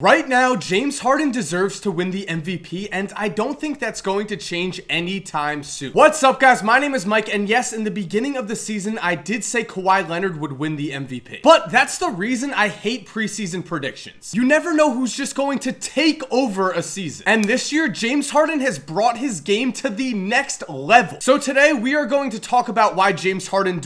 Right now, James Harden deserves to win the MVP, and I don't think that's going to change anytime soon. What's up, guys? My name is Mike, and yes, in the beginning of the season, I did say Kawhi Leonard would win the MVP. But that's the reason I hate preseason predictions. You never know who's just going to take over a season. And this year, James Harden has brought his game to the next level. So today, we are going to talk about why James Harden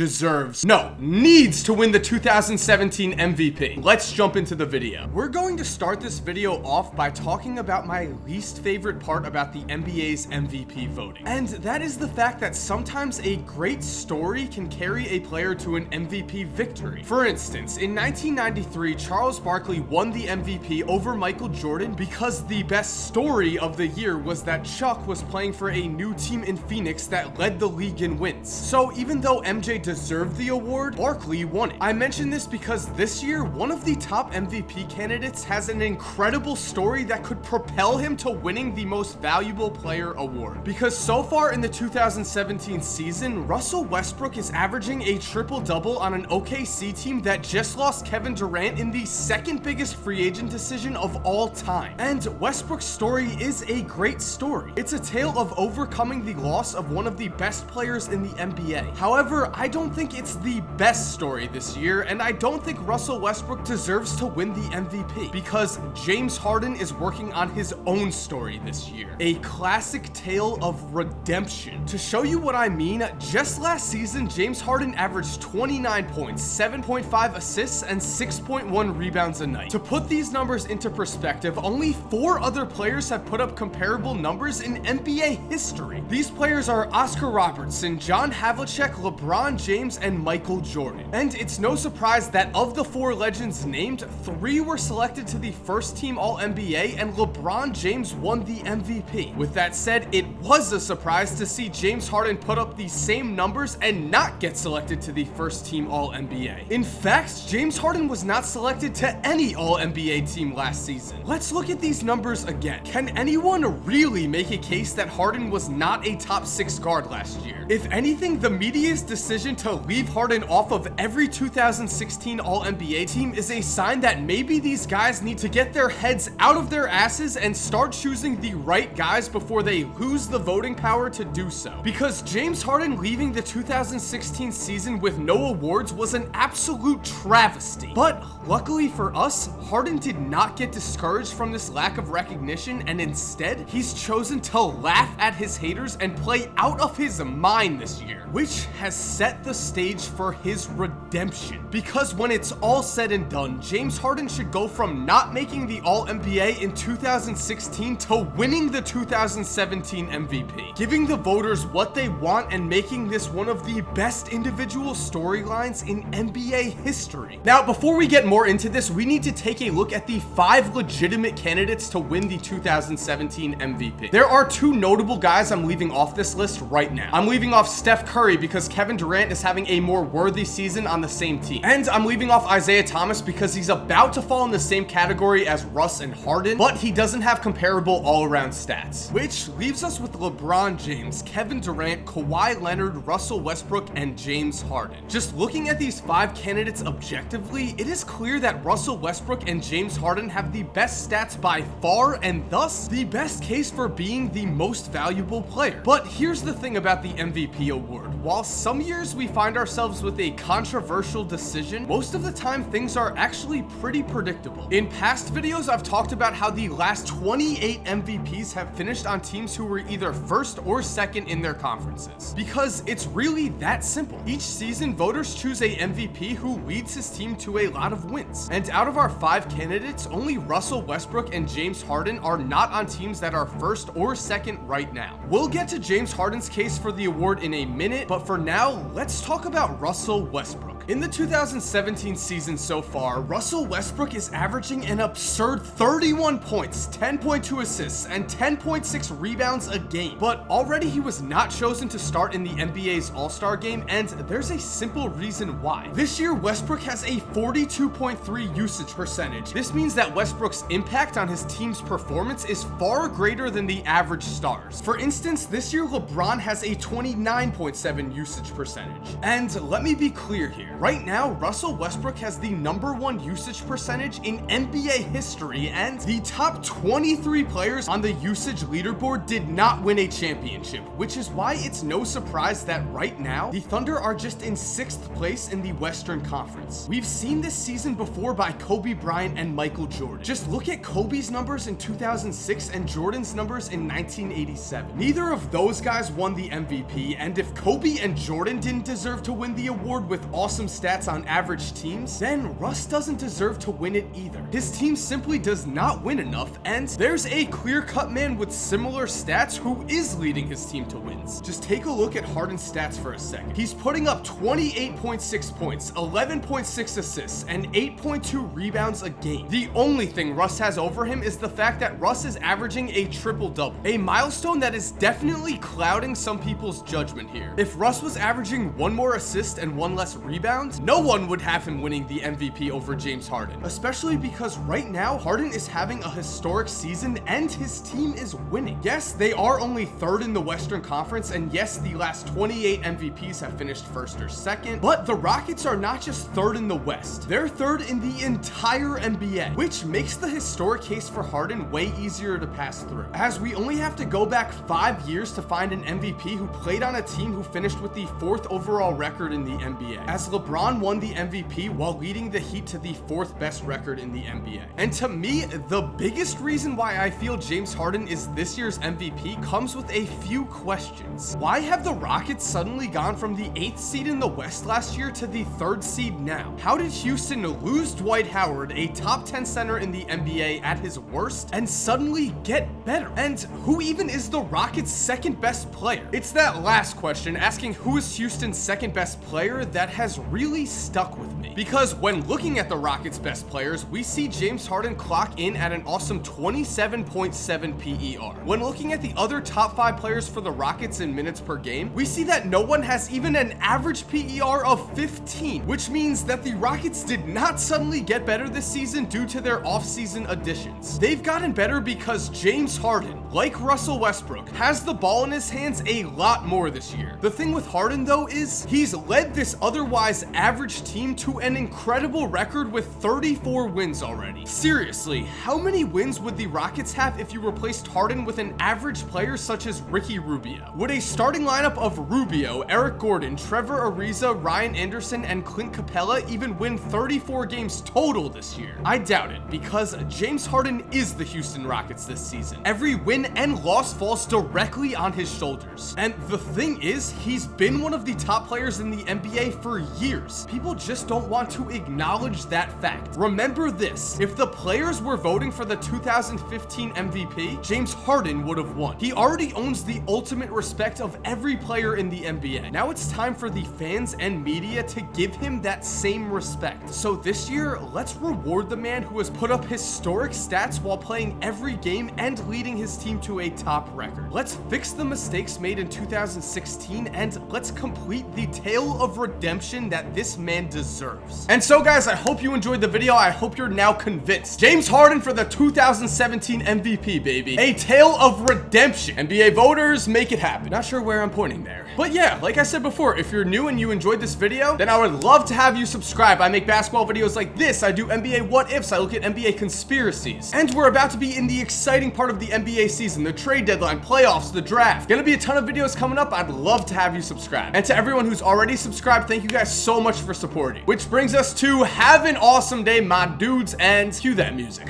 needs to win the 2017 MVP. Let's jump into the video. We're going to start this video off by talking about my least favorite part about the NBA's MVP voting. And that is the fact that sometimes a great story can carry a player to an MVP victory. For instance, in 1993, Charles Barkley won the MVP over Michael Jordan because the best story of the year was that Chuck was playing for a new team in Phoenix that led the league in wins. So even though MJ deserved the award, Barkley won it. I mention this because this year, one of the top MVP candidates has an incredible story that could propel him to winning the Most Valuable Player award. Because so far in the 2017 season, Russell Westbrook is averaging a triple-double on an OKC team that just lost Kevin Durant in the second biggest free agent decision of all time. And Westbrook's story is a great story. It's a tale of overcoming the loss of one of the best players in the NBA. However, I don't think it's the best story this year, and I don't think Russell Westbrook deserves to win the MVP because James Harden is working on his own story this year. A classic tale of redemption. To show you what I mean, just last season, James Harden averaged 29 points, 7.5 assists, and 6.1 rebounds a night. To put these numbers into perspective, only 4 other players have put up comparable numbers in NBA history. These players are Oscar Robertson, John Havlicek, LeBron James, and Michael Jordan. And it's no surprise that of the 4 legends named, 3 were selected to the first team All-NBA, and LeBron James won the MVP. With that said, it was a surprise to see James Harden put up the same numbers and not get selected to the first team All-NBA. In fact, James Harden was not selected to any All-NBA team last season. Let's look at these numbers again. Can anyone really make a case that Harden was not a top 6 guard last year? If anything, the media's decision to leave Harden off of every 2016 All-NBA team is a sign that maybe these guys need to get their heads out of their asses and start choosing the right guys before they lose the voting power to do so. Because James Harden leaving the 2016 season with no awards was an absolute travesty. But luckily for us, Harden did not get discouraged from this lack of recognition, and instead, he's chosen to laugh at his haters and play out of his mind this year, which has set the stage for his redemption. Because when it's all said and done, James Harden should go from not making the All-NBA in 2016 to winning the 2017 MVP, giving the voters what they want and making this one of the best individual storylines in NBA history. Now, before we get more into this, we need to take a look at the 5 legitimate candidates to win the 2017 MVP. There are 2 notable guys I'm leaving off this list right now. I'm leaving off Steph Curry because Kevin Durant is having a more worthy season on the same team. And I'm leaving off Isaiah Thomas because he's about to fall in the same category as Russ and Harden, but he doesn't have comparable all-around stats. Which leaves us with LeBron James, Kevin Durant, Kawhi Leonard, Russell Westbrook, and James Harden. Just looking at these 5 candidates objectively, it is clear that Russell Westbrook and James Harden have the best stats by far, and thus the best case for being the most valuable player. But here's the thing about the MVP award. While some years we find ourselves with a controversial decision, most of the time things are actually pretty predictable. In past videos, I've talked about how the last 28 MVPs have finished on teams who were either first or second in their conferences. Because it's really that simple. Each season, voters choose a MVP who leads his team to a lot of wins. And out of our 5 candidates, only Russell Westbrook and James Harden are not on teams that are first or second right now. We'll get to James Harden's case for the award in a minute, but for now, let's talk about Russell Westbrook. In the 2017 season so far, Russell Westbrook is averaging an absurd 31 points, 10.2 assists, and 10.6 rebounds a game. But already he was not chosen to start in the NBA's All-Star game, and there's a simple reason why. This year, Westbrook has a 42.3 usage percentage. This means that Westbrook's impact on his team's performance is far greater than the average stars. For instance, this year LeBron has a 29.7 usage percentage. And let me be clear here. Right now, Russell Westbrook has the #1 usage percentage in NBA history, and the top 23 players on the usage leaderboard did not win a championship, which is why it's no surprise that right now, the Thunder are just in 6th place in the Western Conference. We've seen this season before by Kobe Bryant and Michael Jordan. Just look at Kobe's numbers in 2006 and Jordan's numbers in 1987. Neither of those guys won the MVP, and if Kobe and Jordan didn't deserve to win the award with awesome stats on average teams, then Russ doesn't deserve to win it either. His team simply does not win enough, and there's a clear-cut man with similar stats who is leading his team to wins. Just take a look at Harden's stats for a second. He's putting up 28.6 points, 11.6 assists, and 8.2 rebounds a game. The only thing Russ has over him is the fact that Russ is averaging a triple-double, a milestone that is definitely clouding some people's judgment here. If Russ was averaging 1 more assist and 1 less rebound, no one would have him winning the MVP over James Harden, especially because right now Harden is having a historic season and his team is winning. Yes, they are only 3rd in the Western Conference, and yes, the last 28 MVPs have finished 1st or 2nd, but the Rockets are not just 3rd in the West, they're 3rd in the entire NBA, which makes the historic case for Harden way easier to pass through, as we only have to go back 5 years to find an MVP who played on a team who finished with the 4th overall record in the NBA, as LeBron won the MVP while leading the Heat to the 4th best record in the NBA. And to me, the biggest reason why I feel James Harden is this year's MVP comes with a few questions. Why have the Rockets suddenly gone from the 8th seed in the West last year to the 3rd seed now? How did Houston lose Dwight Howard, a top 10 center in the NBA at his worst, and suddenly get better? And who even is the Rockets' 2nd best player? It's that last question, asking who is Houston's 2nd best player, that has really stuck with me. Because when looking at the Rockets' best players, we see James Harden clock in at an awesome 27.7 PER. When looking at the other top 5 players for the Rockets in minutes per game, we see that no one has even an average PER of 15, which means that the Rockets did not suddenly get better this season due to their offseason additions. They've gotten better because James Harden, like Russell Westbrook, has the ball in his hands a lot more this year. The thing with Harden though is he's led this otherwise average team to an incredible record with 34 wins already. Seriously, how many wins would the Rockets have if you replaced Harden with an average player such as Ricky Rubio? Would a starting lineup of Rubio, Eric Gordon, Trevor Ariza, Ryan Anderson, and Clint Capella even win 34 games total this year? I doubt it, because James Harden is the Houston Rockets this season. Every win and loss falls directly on his shoulders. And the thing is, he's been one of the top players in the NBA for years. People just don't want to acknowledge that fact. Remember this, if the players were voting for the 2015 MVP, James Harden would have won. He already owns the ultimate respect of every player in the NBA. Now it's time for the fans and media to give him that same respect. So this year, let's reward the man who has put up historic stats while playing every game and leading his team to a top record. Let's fix the mistakes made in 2016 and let's complete the tale of redemption that this man deserves. And so guys, I hope you enjoyed the video. I hope you're now convinced. James Harden for the 2017 MVP, baby. A tale of redemption. NBA voters, make it happen. Not sure where I'm pointing there. But yeah, like I said before, if you're new and you enjoyed this video, then I would love to have you subscribe. I make basketball videos like this. I do NBA what ifs. I look at NBA conspiracies. And we're about to be in the exciting part of the NBA season, the trade deadline, playoffs, the draft. Gonna be a ton of videos coming up. I'd love to have you subscribe. And to everyone who's already subscribed, thank you guys so much for supporting. Which brings us to have an awesome day, my dudes, and cue that music.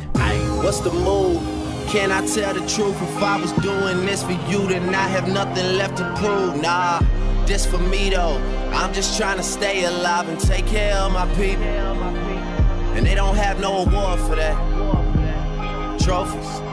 What's the move? Can I tell the truth? If I was doing this for you, then I have nothing left to prove. Nah, this for me though. I'm just trying to stay alive and take care of my people. And they don't have no award for that. Trophies.